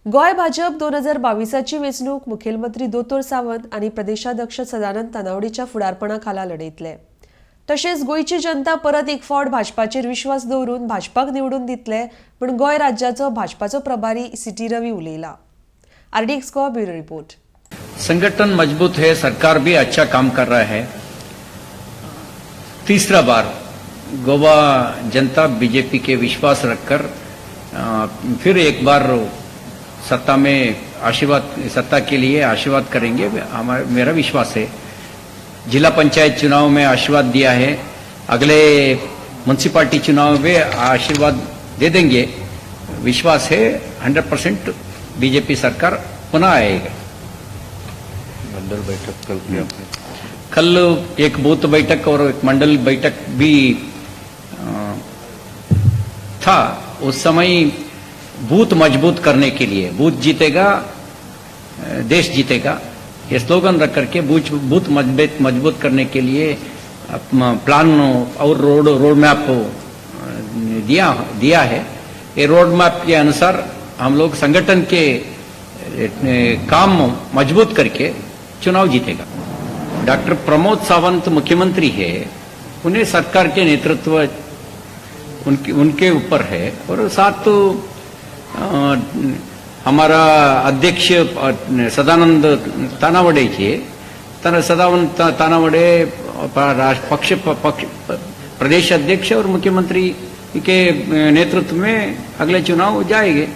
गोय भाजप 2022ची वेंचणूक मुखेलमंत्री दोतोर सावंत आणि प्रदेशाध्यक्ष सदानंद तानावडेच्या फुडारपणाखाला लढयतले। तशेंच गोयची जनता परत एक फावट भाजपाचेर विश्वास दवरून भाजपाक निवडून दितले म्हूण गोय राज्याचो भाजपाचो प्रभारी सीटी रवी उलयला। आरडीएक्स को ब्यूरो रिपोर्ट। संगठन मजबूत है, सरकार भी अच्छा काम कर रहा है। तीसरा बार गोवा जनता बीजेपी के विश्वास रखकर फिर एक बार सत्ता में सत्ता के लिए आशीर्वाद करेंगे, मेरा विश्वास है। जिला पंचायत चुनाव में आशीर्वाद दिया है, अगले म्युनिसिपालिटी चुनाव में आशीर्वाद दे देंगे। विश्वास है 100% बीजेपी सरकार पुनः आएगा। मंडल बैठक कल की आपने? कल एक बूथ बैठक और एक मंडल बैठक भी था। उस समय बूथ मजबूत करने के लिए, बूथ जीतेगा देश जीतेगा, ये स्लोगन रख करके बूथ मजबूत करने के लिए प्लान और रोड मैप दिया है। ये रोड मैप के अनुसार हम लोग संगठन के काम मजबूत करके चुनाव जीतेगा। डॉक्टर प्रमोद सावंत मुख्यमंत्री है, उन्हें सरकार के नेतृत्व उनके ऊपर है। और साथ हमारा अध्यक्ष सदानंद तानावडे जी, सदानंद तानावडे पक्ष प्रदेश अध्यक्ष और मुख्यमंत्री के नेतृत्व में अगले चुनाव जाएंगे।